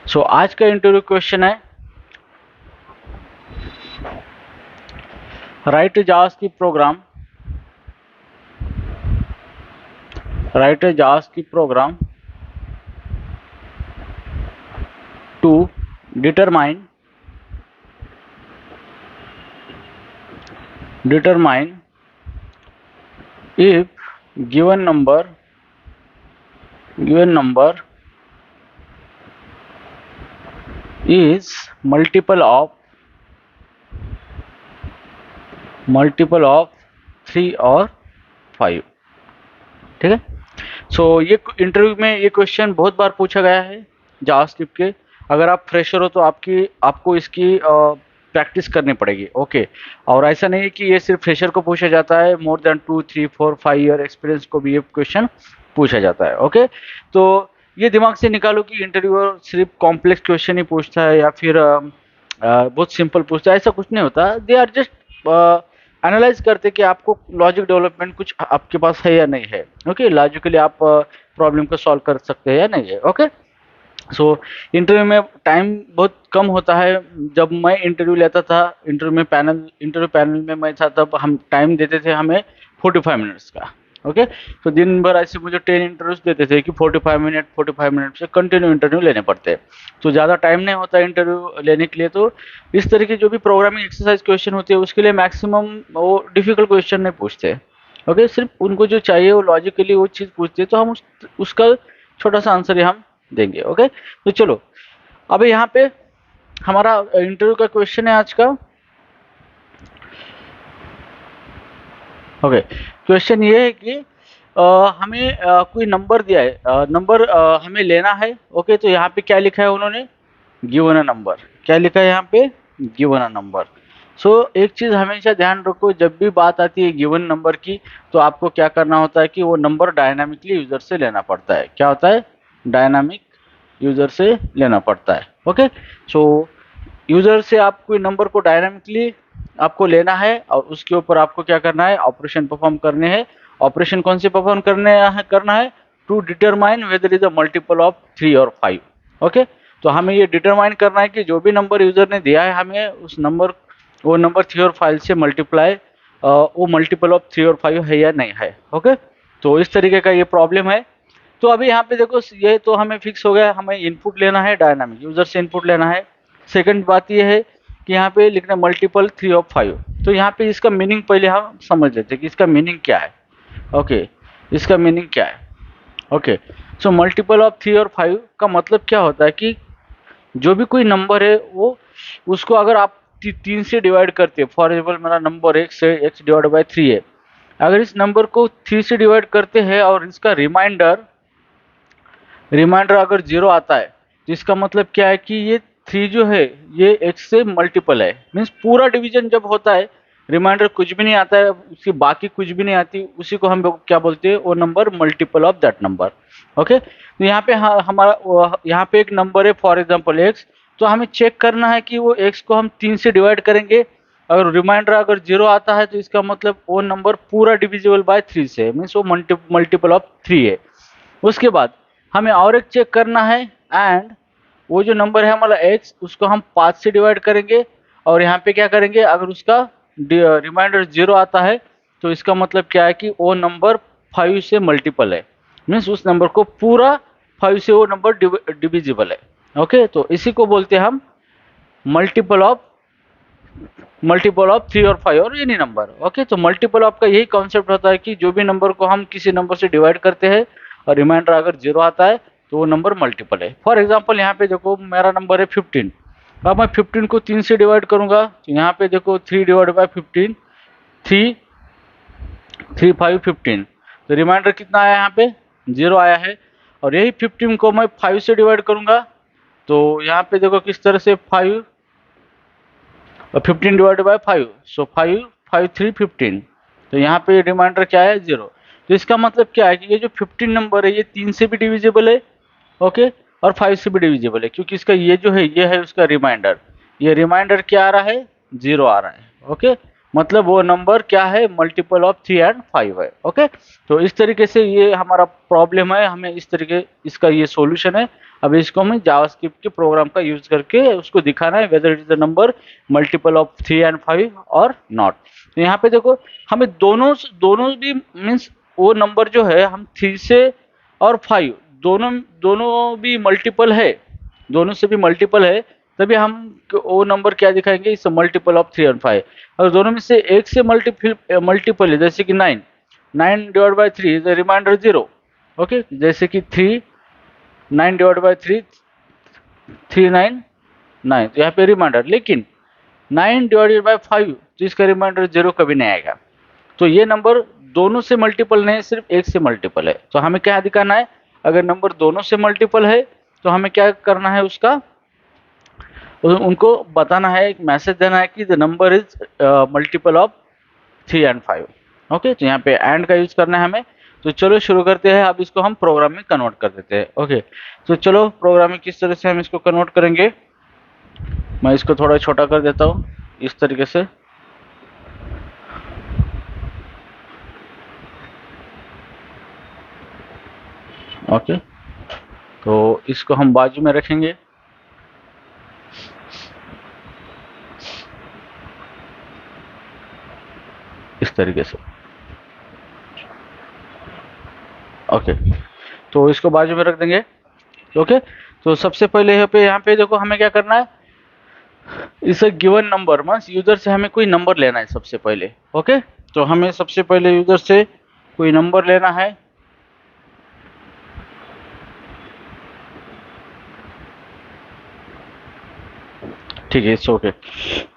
सो आज का interview question है, write JavaScript program, write a JavaScript program to determine if given number is multiple of 3 और 5। ठीक है। सो ये इंटरव्यू में ये क्वेश्चन बहुत बार पूछा गया है जावास्क्रिप्ट के। अगर आप फ्रेशर हो तो आपको इसकी प्रैक्टिस करनी पड़ेगी। ओके। और ऐसा नहीं है कि ये सिर्फ फ्रेशर को पूछा जाता है, मोर देन 2, 3, 4, 5 ईयर एक्सपीरियंस को भी ये क्वेश्चन पूछा जाता है। ओके। तो ये दिमाग से निकालो कि इंटरव्यूअर सिर्फ कॉम्प्लेक्स क्वेश्चन ही पूछता है या फिर बहुत सिंपल पूछता है, ऐसा कुछ नहीं होता। दे आर जस्ट एनालाइज करते कि आपको लॉजिक डेवलपमेंट कुछ आपके पास है या नहीं है। ओके। लॉजिकली आप प्रॉब्लम को सॉल्व कर सकते हैं या नहीं है। ओके। सो इंटरव्यू में टाइम बहुत कम होता है। जब मैं इंटरव्यू लेता था, इंटरव्यू पैनल में मैं था, तब हम टाइम देते थे हमें 45 मिनट्स का। ओके। तो दिन भर ऐसे मुझे 10 इंटरव्यूज देते थे कि 45 मिनट से कंटिन्यू इंटरव्यू लेने पड़ते हैं। तो ज़्यादा टाइम नहीं होता इंटरव्यू लेने के लिए। तो इस तरह की जो भी प्रोग्रामिंग एक्सरसाइज क्वेश्चन होती है उसके लिए मैक्सिमम वो डिफिकल्ट क्वेश्चन नहीं पूछते। ओके। सिर्फ उनको जो चाहिए वो लॉजिकली वो चीज़ पूछते हैं, तो हम उसका छोटा सा आंसर हम देंगे। ओके। तो चलो अभी यहाँ पे हमारा इंटरव्यू का क्वेश्चन है आज का। ओके। क्वेश्चन ये है कि हमें कोई नंबर दिया है, नंबर हमें लेना है। ओके। तो यहाँ पे क्या लिखा है उन्होंने, गिवन अ नंबर। क्या लिखा है यहाँ पे, गिवन अ नंबर। सो एक चीज़ हमेशा ध्यान रखो, जब भी बात आती है गिवन नंबर की, तो आपको क्या करना होता है कि वो नंबर डायनामिकली यूजर से लेना पड़ता है। क्या होता है, डायनामिक यूजर से लेना पड़ता है। ओके। सो यूजर से आप कोई नंबर को डायनामिकली आपको लेना है और उसके ऊपर आपको क्या करना है, ऑपरेशन परफॉर्म करने हैं। ऑपरेशन कौन से परफॉर्म करना है, to determine whether is a multiple of 3 और 5। ओके। तो हमें ये डिटरमाइन करना है कि जो भी नंबर यूजर ने दिया है हमें वो नंबर 3 और 5 से मल्टीप्लाई, वो मल्टीपल ऑफ 3 और 5 है या नहीं है। ओके। तो इस तरीके का ये प्रॉब्लम है। तो अभी यहाँ पे देखो, ये तो हमें फिक्स हो गया, हमें इनपुट लेना है, डायनामिक यूजर से इनपुट लेना है। सेकंड बात ये है कि यहाँ पे लिखना मल्टीपल 3 और 5। तो यहाँ पे इसका मीनिंग पहले हम समझ लेते हैं कि इसका मीनिंग क्या है। ओके। इसका मीनिंग क्या है। ओके। सो मल्टीपल ऑफ 3 और 5 का मतलब क्या होता है कि जो भी कोई नंबर है वो उसको अगर आप 3 से डिवाइड करते हैं, फॉर एग्जाम्पल मेरा नंबर x है, x डिवाइड बाई 3 है। अगर इस नंबर को 3 से डिवाइड करते हैं और इसका रिमाइंडर अगर 0 आता है, तो इसका मतलब क्या है कि ये 3 जो है ये x से मल्टीपल है। मीन्स पूरा डिवीजन जब होता है, रिमाइंडर कुछ भी नहीं आता है, उसकी बाकी कुछ भी नहीं आती, उसी को हम क्या बोलते हैं, वो number multiple of that number. Okay. तो यहाँ पे यहाँ पे एक नंबर है फॉर एग्जाम्पल x। तो हमें चेक करना है कि वो x को हम 3 से डिवाइड करेंगे, अगर रिमाइंडर अगर 0 आता है तो इसका मतलब वो नंबर पूरा डिविजिबल बाय 3 से है, मीन्स वो मल्टीपल ऑफ 3 है। उसके बाद हमें और एक चेक करना है, एंड वो जो नंबर है हमारा x, उसको हम 5 से डिवाइड करेंगे और यहाँ पे क्या करेंगे, अगर उसका रिमाइंडर 0 आता है तो इसका मतलब क्या है कि वो नंबर 5 से मल्टीपल है, मीन्स उस नंबर को पूरा 5 से वो नंबर डिविजिबल है। ओके। तो इसी को बोलते हैं हम मल्टीपल ऑफ 3 और 5 और एनी नंबर। ओके। तो मल्टीपल ऑफ का यही कॉन्सेप्ट होता है कि जो भी नंबर को हम किसी नंबर से डिवाइड करते हैं और रिमाइंडर अगर 0 आता है तो वो नंबर मल्टीपल है। फॉर एग्जांपल यहाँ पे देखो मेरा नंबर है 15। अब मैं 15 को 3 से डिवाइड करूंगा तो यहाँ पे देखो 3 डिवाइड बाई 15, 3 3 5 15। तो रिमाइंडर कितना आया, यहाँ पे 0 आया है। और यही 15 को मैं 5 से डिवाइड करूंगा तो यहाँ पे देखो किस तरह से 15 डिवाइड बाई 5, सो 5 5 3 15। तो यहाँ पे रिमाइंडर क्या है, 0। तो इसका मतलब क्या है कि ये जो 15 नंबर है ये 3 से भी डिविजिबल है। ओके। और 5 से भी डिविजिबल है, क्योंकि इसका ये जो है ये है उसका रिमाइंडर। ये रिमाइंडर क्या आ रहा है, 0 आ रहा है। ओके। मतलब वो नंबर क्या है, मल्टीपल ऑफ 3 एंड 5 है। ओके, तो इस तरीके से ये हमारा प्रॉब्लम है, हमें इस तरीके इसका ये सॉल्यूशन है। अब इसको हमें जावास्क्रिप्ट के प्रोग्राम का यूज करके उसको दिखाना है whether it is the number multiple of 3 and 5 और नॉट। तो यहाँ पे देखो हमें दोनों दोनों भी मीन्स वो नंबर जो है हम 3 से और 5 दोनों दोनों भी मल्टीपल है, दोनों से भी मल्टीपल है, तभी हम वो नंबर क्या दिखाएंगे, इस मल्टीपल ऑफ 3 एंड 5। और दोनों में से एक से मल्टीपल है, जैसे कि 9, 9 divide by 3 is remainder 0। Okay, जैसे कि 3, 9 डिवाइड बाई 3 399, तो यहाँ पे रिमाइंडर। लेकिन 9 डिवाइडेड बाई 5 तो इसका रिमाइंडर 0 कभी नहीं आएगा। तो ये नंबर दोनों से मल्टीपल नहीं, सिर्फ एक से मल्टीपल है। तो हमें क्या दिखाना है, अगर नंबर दोनों से मल्टीपल है तो हमें क्या करना है, उसका उनको बताना है, एक मैसेज देना है कि the number is multiple of 3 and 5। Okay, तो यहाँ पे एंड का यूज करना है हमें। तो चलो शुरू करते हैं, अब इसको हम प्रोग्राम में कन्वर्ट कर देते हैं। ओके, तो चलो प्रोग्राम में किस तरह से हम इसको कन्वर्ट करेंगे, मैं इसको थोड़ा छोटा कर देता हूँ इस तरीके से। ओके, तो इसको हम बाजू में रखेंगे, इस तरीके से। ओके, तो इसको बाजू में रख देंगे। ओके, तो सबसे पहले यहाँ पे देखो हमें क्या करना है, इस गिवन नंबर मीन्स यूजर से हमें कोई नंबर लेना है सबसे पहले। ओके, तो हमें सबसे पहले यूजर से कोई नंबर लेना है। ठीक है, इट्स ओके।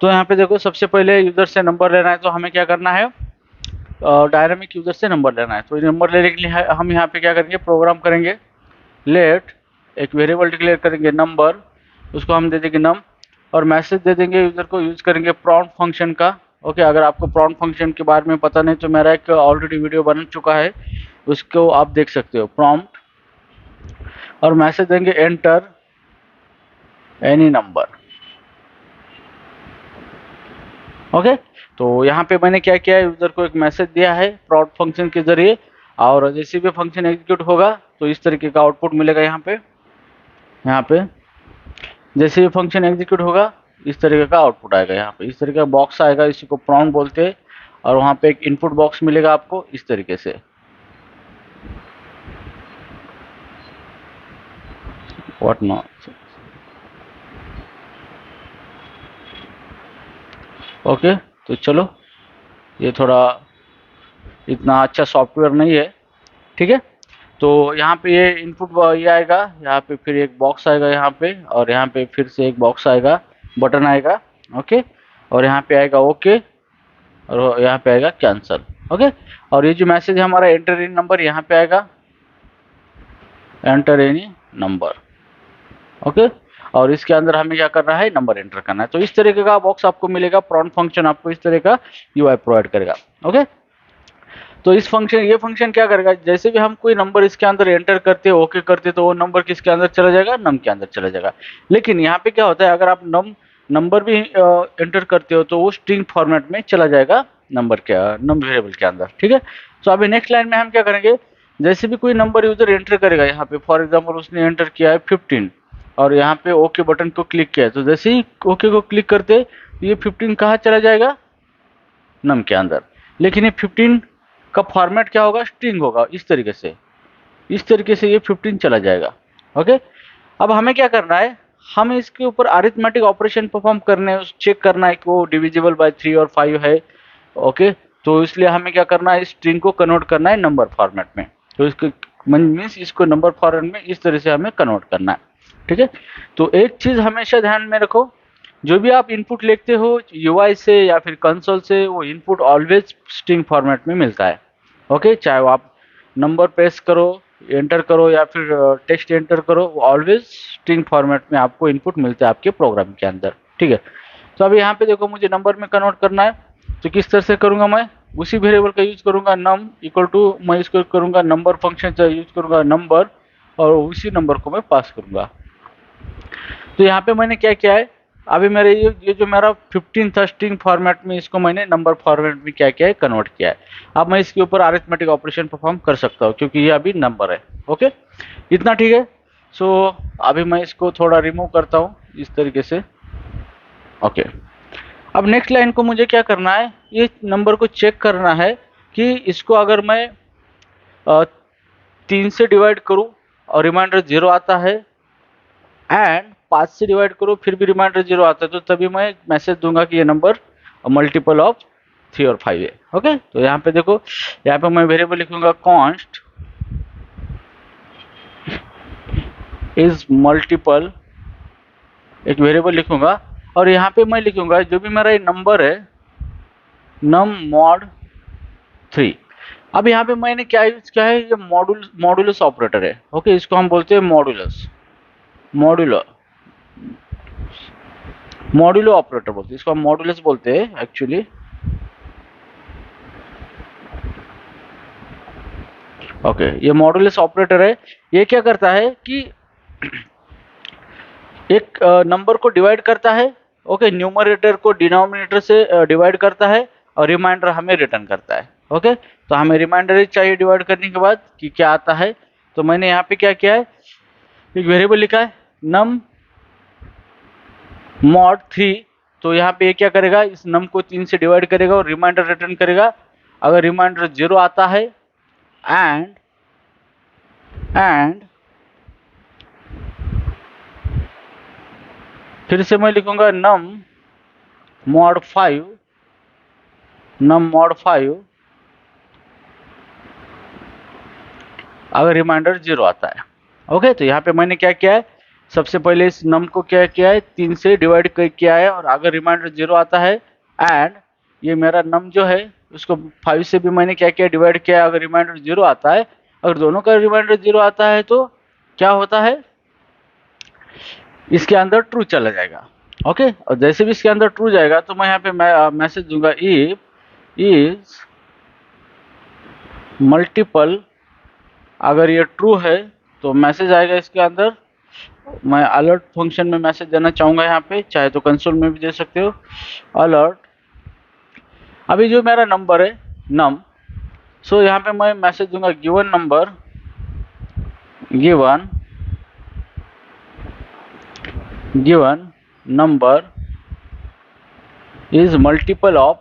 तो यहाँ पे देखो सबसे पहले यूजर से नंबर लेना है, तो हमें क्या करना है, डायनामिक यूजर से नंबर लेना है। तो नंबर लेने के लिए हम यहाँ पे क्या करेंगे, प्रोग्राम करेंगे, लेट एक वेरिएबल डिक्लेयर करेंगे नंबर, उसको हम दे देंगे नम, और मैसेज दे देंगे यूजर को, यूज करेंगे प्रॉम्प्ट फंक्शन का। ओके, अगर आपको प्रॉम्प्ट फंक्शन के बारे में पता नहीं तो मेरा एक ऑलरेडी वीडियो बन चुका है, उसको आप देख सकते हो, प्रॉम्प्ट, और मैसेज देंगे एंटर एनी नंबर। ओके, तो यहाँ पे मैंने क्या किया है, यूजर को एक मैसेज दिया है प्रॉम्प्ट फंक्शन के जरिए, और जैसे भी फंक्शन एग्जीक्यूट होगा तो इस तरीके का आउटपुट मिलेगा। यहाँ पे जैसे भी फंक्शन एग्जीक्यूट होगा इस तरीके का आउटपुट आएगा, यहाँ पे इस तरीके का बॉक्स आएगा, इसी को प्रॉम्प्ट बोलते हैं। और वहाँ पे एक इनपुट बॉक्स मिलेगा आपको इस तरीके से। What not. ओके, तो चलो, ये थोड़ा इतना अच्छा सॉफ्टवेयर नहीं है, ठीक है। तो यहाँ पे ये इनपुट ये आएगा, यहाँ पे फिर एक बॉक्स आएगा यहाँ पे, और यहाँ पे फिर से एक बॉक्स आएगा, बटन आएगा। ओके, और यहाँ पे आएगा ओके, और यहाँ पे आएगा कैंसल। ओके, और ये जो मैसेज है हमारा एंटर एनी नंबर, यहाँ पे आएगा एंटर एनी नंबर। ओके, और इसके अंदर हमें क्या करना है, नंबर एंटर करना है। तो इस तरीके का बॉक्स आपको मिलेगा, प्रॉम्प्ट फंक्शन आपको इस तरह का यूआई प्रोवाइड करेगा। ओके, तो ये फंक्शन क्या करेगा, जैसे भी हम कोई नंबर इसके अंदर एंटर करते हैं, ओके करते, तो वो नंबर किसके अंदर चला जाएगा, नम के अंदर चला जाएगा। लेकिन यहाँ पे क्या होता है, अगर आप नंबर भी एंटर करते हो तो वो स्ट्रिंग फॉर्मेट में चला जाएगा, नम वेरिएबल के अंदर। ठीक है, तो अभी नेक्स्ट लाइन में हम क्या करेंगे, जैसे भी कोई नंबर यूजर एंटर करेगा, यहाँ पे फॉर एग्जाम्पल उसने एंटर किया है 15, और यहाँ पे ओके बटन को क्लिक किया है, तो जैसे ही ओके को क्लिक करते ये 15 कहाँ चला जाएगा, नम के अंदर। लेकिन ये 15 का फॉर्मेट क्या होगा, स्ट्रिंग होगा, इस तरीके से ये 15 चला जाएगा। ओके, अब हमें क्या करना है, हमें इसके ऊपर अरिथमेटिक ऑपरेशन परफॉर्म करने हैं, चेक करना है कि वो डिविजिबल बाय 3 और 5 है। ओके, तो इसलिए हमें क्या करना है, स्ट्रिंग को कन्वर्ट करना है नंबर फॉर्मेट में। तो इसको मीन्स इसको नंबर फॉर्मेट में इस तरह से हमें कन्वर्ट करना है। ठीक है, तो एक चीज हमेशा ध्यान में रखो, जो भी आप इनपुट लिखते हो यूआई से या फिर कंसोल से, वो इनपुट ऑलवेज स्ट्रिंग फॉर्मेट में मिलता है। ओके, चाहे वो आप नंबर प्रेस करो, एंटर करो, या फिर टेक्स्ट एंटर करो, वो ऑलवेज स्ट्रिंग फॉर्मेट में आपको इनपुट मिलता है आपके प्रोग्राम के अंदर। ठीक है, तो अभी यहाँ पे देखो मुझे नंबर में कन्वर्ट करना है, तो किस तरह से करूँगा, मैं उसी वेरिएबल का यूज करूँगा नम इक्वल टू, मैं इसको करूँगा नंबर फंक्शन से यूज करूँगा नंबर, और उसी नंबर को मैं पास करूँगा। तो यहाँ पे मैंने क्या किया है, अभी मेरे ये जो मेरा 15 था स्ट्रिंग फॉर्मेट में, इसको मैंने नंबर फॉर्मेट में क्या किया है, कन्वर्ट किया है। अब मैं इसके ऊपर अरिथमेटिक ऑपरेशन परफॉर्म कर सकता हूँ क्योंकि ये अभी नंबर है। ओके, इतना ठीक है। सो अभी मैं इसको थोड़ा रिमूव करता हूँ इस तरीके से। ओके, अब नेक्स्ट लाइन को मुझे क्या करना है, ये नंबर को चेक करना है कि इसको अगर मैं 3 से डिवाइड करूँ और रिमाइंडर 0 आता है, एंड 5 से डिवाइड करो फिर भी रिमाइंडर 0 आता है, तो तभी मैं मैसेज दूंगा कि ये नंबर मल्टीपल ऑफ 3 और 5 है। ओके, तो यहाँ पे देखो, यहाँ पे मैं वेरिएबल लिखूंगा कॉन्स्ट इज मल्टीपल, एक वेरिएबल लिखूंगा, और यहाँ पे मैं लिखूंगा जो भी मेरा ये नंबर है नम मॉड 3। अब यहाँ पे मैंने क्या यूज किया है, ये मॉडुलस ऑपरेटर है। ओके, इसको हम बोलते हैं मॉड्यूलो ऑपरेटर बोलते हैं, इसको हम मॉडुलस बोलते हैं एक्चुअली। ओके, ये मॉडुलस ऑपरेटर है। ये क्या करता है कि एक नंबर को डिवाइड करता है। ओके, न्यूमरेटर को डिनोमिनेटर से डिवाइड करता है और रिमाइंडर हमें रिटर्न करता है। ओके, तो हमें रिमाइंडर ही चाहिए डिवाइड करने के बाद कि क्या आता है। तो मैंने यहाँ पे क्या किया है, एक वेरिएबल लिखा है नम मॉड 3। तो यहाँ पे ये क्या करेगा, इस नम को 3 से डिवाइड करेगा और रिमाइंडर रिटर्न करेगा। अगर रिमाइंडर 0 आता है, एंड फिर से मैं लिखूंगा नम मॉड 5 अगर रिमाइंडर 0 आता है। ओके, तो यहाँ पे मैंने क्या किया है, सबसे पहले इस नम को क्या किया है, 3 से डिवाइड किया है, और अगर रिमाइंडर 0 आता है, एंड ये मेरा नम जो है उसको 5 से भी मैंने क्या किया, डिवाइड किया है। अगर रिमाइंडर 0 आता है, अगर दोनों का रिमाइंडर 0 आता है तो क्या होता है, इसके अंदर ट्रू चला जाएगा। ओके, और जैसे भी इसके अंदर ट्रू जाएगा तो मैं यहाँ पे मैसेज दूंगा इफ इज मल्टीपल। अगर ये ट्रू है तो मैसेज आएगा इसके अंदर। मैं अलर्ट फंक्शन में मैसेज देना चाहूँगा यहाँ पे, चाहे तो कंसोल में भी दे सकते हो अलर्ट। अभी जो मेरा नंबर है नम, सो यहाँ पे मैं मैसेज दूंगा given number is multiple of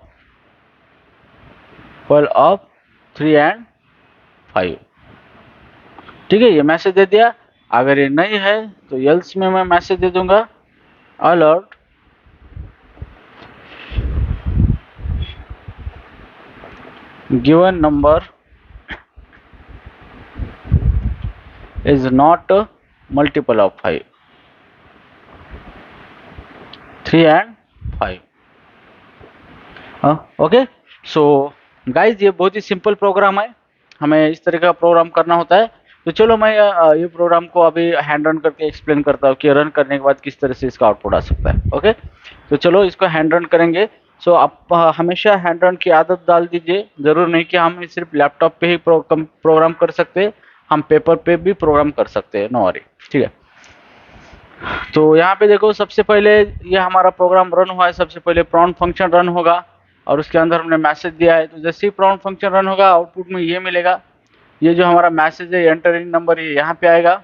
3 and 5। ठीक है, ये मैसेज दे दिया। अगर ये नहीं है तो एल्स में मैं मैसेज दे दूंगा alert given number is not multiple of 3 and 5। Okay, so guys ये बहुत ही सिंपल प्रोग्राम है, हमें इस तरह का प्रोग्राम करना होता है। तो चलो मैं ये प्रोग्राम को अभी हैंड रन करके एक्सप्लेन करता हूँ कि रन करने के बाद किस तरह से इसका आउटपुट आ सकता है। ओके, तो चलो इसको हैंड रन करेंगे। सो आप हमेशा हैंड रन की आदत डाल दीजिए। ज़रूर नहीं कि हम सिर्फ लैपटॉप पे ही प्रोग्राम कर सकते हैं, हम पेपर पे भी प्रोग्राम कर सकते हैं, नो वरी। ठीक है, तो यहाँ पे देखो, सबसे पहले ये हमारा प्रोग्राम रन हुआ है। सबसे पहले प्रॉम्प्ट फंक्शन रन होगा और उसके अंदर हमने मैसेज दिया है। तो जैसे ही प्रॉम्प्ट फंक्शन रन होगा, आउटपुट में ये मिलेगा, ये जो हमारा मैसेज है एंटरिंग नंबर, ये यहाँ पे आएगा।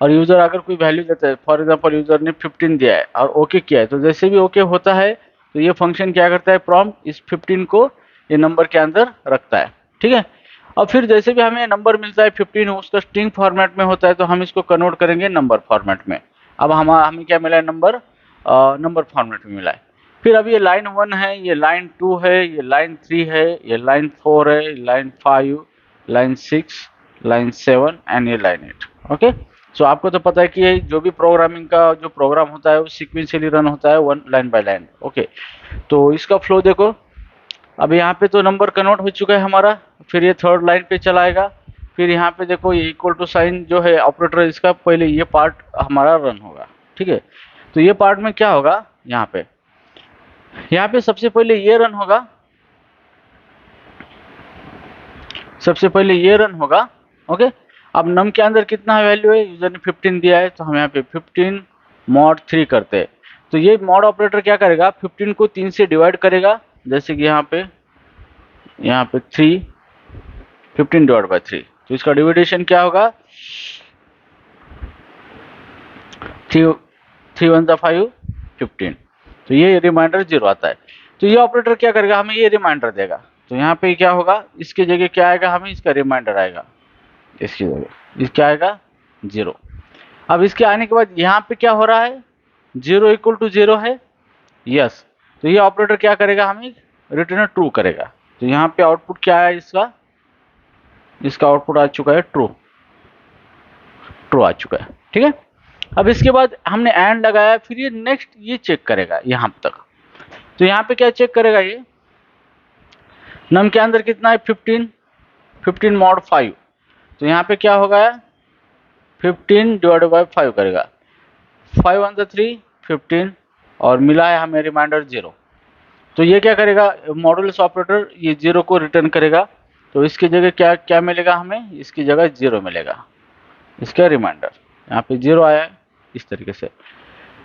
और यूज़र अगर कोई वैल्यू देता है, फॉर एग्जांपल यूज़र ने 15 दिया है और ओके किया है, तो जैसे भी ओके होता है तो ये फंक्शन क्या करता है, प्रॉम्प्ट इस 15 को ये नंबर के अंदर रखता है। ठीक है, और फिर जैसे भी हमें नंबर मिलता है 15, उसका स्ट्रिंग फॉर्मेट में होता है, तो हम इसको कन्वर्ट करेंगे नंबर फॉर्मेट में। अब हमें क्या मिला है, नंबर फॉर्मेट में मिला है। फिर अब ये लाइन 1 है, ये लाइन 2 है, ये लाइन 3 है, ये लाइन 4 है, लाइन 5, लाइन 6, लाइन 7 एंड ये लाइन 8। ओके, सो आपको तो पता है कि ये जो भी प्रोग्रामिंग का जो प्रोग्राम होता है वो सीक्वेंशियली रन होता है, one line by line. Okay, तो इसका फ्लो देखो, अब यहाँ पे तो नंबर कन्वर्ट हो चुका है हमारा। फिर ये थर्ड लाइन पे चलाएगा। फिर यहाँ पे देखो, ये इक्वल टू साइन जो है ऑपरेटर, इसका पहले ये पार्ट हमारा रन होगा। ठीक है, तो ये पार्ट में क्या होगा, यहाँ पे सबसे पहले ये रन होगा, ओके। अब नम के अंदर कितना वैल्यू है, यूजर ने 15 दिया है, तो हम यहाँ पे 15 mod 3 करते हैं। तो ये मॉड ऑपरेटर क्या करेगा, 15 को 3 से डिवाइड करेगा, जैसे कि यहाँ पे 3, 15 डिवाइड बाई 3, तो इसका डिविडेशन क्या होगा, 3 1 5 15, तो ये रिमाइंडर 0 आता है। तो ये ऑपरेटर क्या करेगा, हमें ये रिमाइंडर देगा। तो यहाँ पे क्या होगा, इसके जगह क्या आएगा, हमें इसका रिमाइंडर आएगा, इसकी जगह क्या आएगा 0। अब इसके आने के बाद यहाँ पे क्या हो रहा है, 0 इक्वल टू 0 है, यस। तो ये ऑपरेटर क्या करेगा, हमें रिटर्न ट्रू करेगा। तो यहाँ पे आउटपुट क्या है, इसका आउटपुट आ चुका है ट्रू आ चुका है, ठीक है। अब इसके बाद हमने एंड लगाया, फिर ये नेक्स्ट ये चेक करेगा यहाँ तक। तो यहाँ पे क्या चेक करेगा, ये नम के अंदर कितना है 15 मॉड 5, तो यहाँ पे क्या होगा, 15 डिवाइड बाई 5 करेगा, 5 1 3 15, और मिला है हमें रिमाइंडर 0। तो ये क्या करेगा, मॉडुलस ऑपरेटर ये 0 को रिटर्न करेगा। तो इसकी जगह क्या मिलेगा हमें, इसकी जगह 0 मिलेगा, इसका रिमाइंडर यहाँ पे 0 आया है इस तरीके से।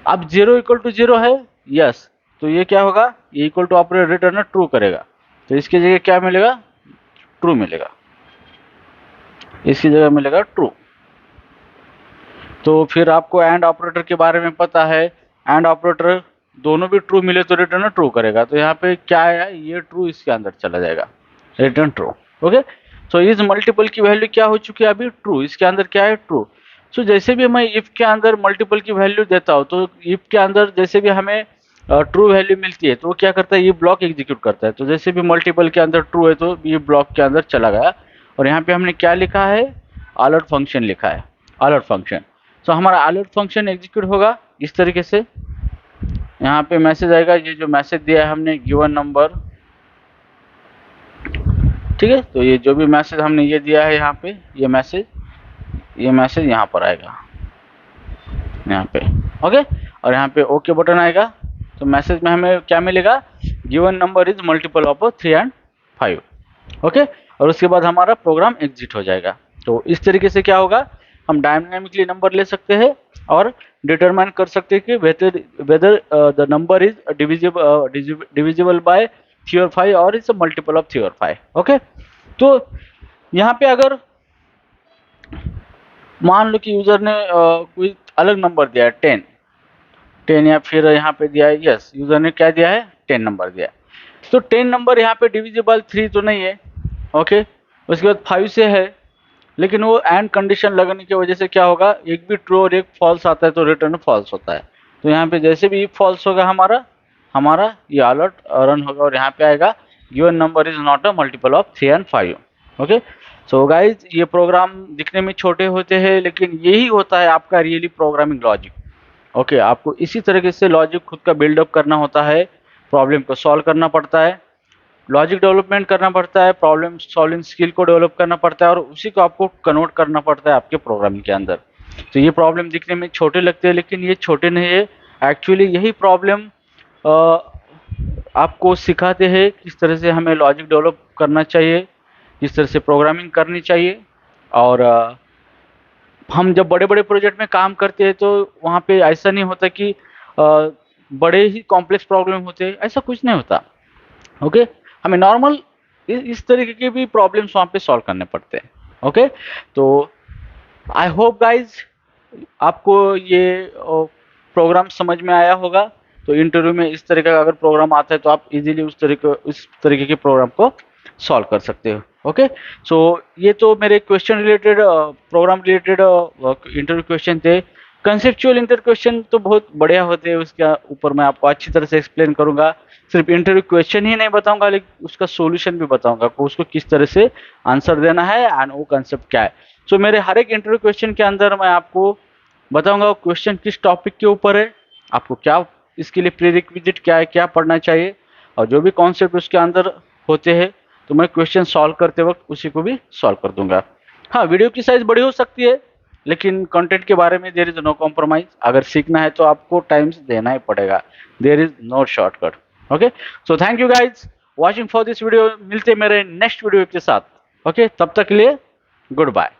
अब 0 इक्वल टू 0 है, यस। तो ये क्या होगा, ये equal to operator return true करेगा। तो इसकी जगह क्या मिलेगा, ट्रू मिलेगा, इसकी जगह मिलेगा ट्रू। तो फिर आपको एंड ऑपरेटर के बारे में पता है, एंड ऑपरेटर दोनों भी ट्रू मिले तो रिटर्न ट्रू करेगा। तो यहाँ पे क्या है, ये ट्रू इसके अंदर चला जाएगा, रिटर्न ट्रू। ओके, सो इस मल्टीपल की वैल्यू क्या हो चुकी है अभी, ट्रू। इसके अंदर क्या है, ट्रू। सो जैसे भी मैं इफ के अंदर मल्टीपल की वैल्यू देता हूँ, तो इफ के अंदर जैसे भी हमें ट्रू वैल्यू मिलती है तो वो क्या करता है, ये ब्लॉक एग्जीक्यूट करता है। तो जैसे भी मल्टीपल के अंदर ट्रू है तो ये ब्लॉक के अंदर चला गया। और यहाँ पे हमने क्या लिखा है, अलर्ट फंक्शन लिखा है, अलर्ट फंक्शन। तो हमारा अलर्ट फंक्शन एग्जीक्यूट होगा इस तरीके से। यहाँ पे मैसेज आएगा, ये जो मैसेज दिया है हमने गिवन नंबर, ठीक है। तो ये जो भी मैसेज हमने ये दिया है यहाँ पे, ये मैसेज यहाँ पर आएगा, यहाँ पे, ओके। और यहाँ पे ओके बटन आएगा। तो मैसेज में हमें क्या मिलेगा, given number is multiple of 3 and 5, okay. और उसके बाद हमारा प्रोग्राम एग्जिट हो जाएगा। तो इस तरीके से क्या होगा, हम डायनामिकली नंबर ले सकते हैं और डिटरमाइन कर सकते हैं कि whether the number is divisible by 3 और 5 और इज मल्टीपल ऑफ 3 और 5, ओके। तो यहाँ पे अगर मान लो कि यूजर ने कोई अलग नंबर दिया है 10 या फिर यहाँ पे दिया है, यस, यूजर ने क्या दिया है, 10 नंबर दिया है। तो 10 नंबर यहाँ पे डिविजिबल 3 तो नहीं है, ओके। उसके बाद 5 से है, लेकिन वो एंड कंडीशन लगने की वजह से क्या होगा, एक भी ट्रू और एक फॉल्स आता है तो रिटर्न फॉल्स होता है। तो यहाँ पे जैसे भी फॉल्स होगा हमारा ये अलर्ट रन होगा और यहाँ पे आएगा given number is not a multiple of 3 and 5, okay. So guys, ये प्रोग्राम दिखने में छोटे होते हैं लेकिन यही होता है आपका रियली प्रोग्रामिंग लॉजिक, ओके। आपको इसी तरीके से लॉजिक खुद का बिल्डअप करना होता है, प्रॉब्लम को सॉल्व करना पड़ता है, लॉजिक डेवलपमेंट करना पड़ता है, प्रॉब्लम सॉल्विंग स्किल को डेवलप करना पड़ता है और उसी को आपको कन्वर्ट करना पड़ता है आपके प्रोग्रामिंग के अंदर। तो ये प्रॉब्लम दिखने में छोटे लगते हैं लेकिन ये छोटे नहीं है, एक्चुअली यही प्रॉब्लम आपको सिखाते हैं किस तरह से हमें लॉजिक डेवलप करना चाहिए, किस तरह से प्रोग्रामिंग करनी चाहिए। और हम जब बड़े बड़े प्रोजेक्ट में काम करते हैं तो वहाँ पे ऐसा नहीं होता कि बड़े ही कॉम्प्लेक्स प्रॉब्लम होते हैं, ऐसा कुछ नहीं होता, ओके। हमें नॉर्मल इस तरीके के भी प्रॉब्लम्स वहाँ पे सॉल्व करने पड़ते हैं, ओके। तो आई होप गाइज आपको ये प्रोग्राम समझ में आया होगा। तो इंटरव्यू में इस तरीके का अगर प्रोग्राम आता है तो आप इजीली उस तरीके के प्रोग्राम को सॉल्व कर सकते हो, ओके। सो ये तो मेरे question related, program related interview question थे। कंसेप्चुअल इंटरव्यू क्वेश्चन तो बहुत बढ़िया होते हैं, उसके ऊपर मैं आपको अच्छी तरह से एक्सप्लेन करूंगा। सिर्फ इंटरव्यू क्वेश्चन ही नहीं बताऊंगा लेकिन उसका सॉल्यूशन भी बताऊंगा कि उसको किस तरह से आंसर देना है एंड वो कंसेप्ट क्या है। सो मेरे हर एक इंटरव्यू क्वेश्चन के अंदर मैं आपको बताऊंगा वो क्वेश्चन किस टॉपिक के ऊपर है, आपको क्या इसके लिए प्रीरिक्विजिट क्या है, क्या पढ़ना चाहिए, और जो भी कॉन्सेप्ट उसके अंदर होते हैं तो मैं क्वेश्चन सॉल्व करते वक्त उसी को भी सॉल्व कर दूंगा। हाँ, वीडियो की साइज बड़ी हो सकती है लेकिन कंटेंट के बारे में देयर इज नो कॉम्प्रोमाइज। अगर सीखना है तो आपको टाइम देना ही पड़ेगा, there is no shortcut, okay. So thank you guys watching for this video. मिलते मेरे नेक्स्ट वीडियो के साथ, ओके। तब तक के लिए गुड बाय।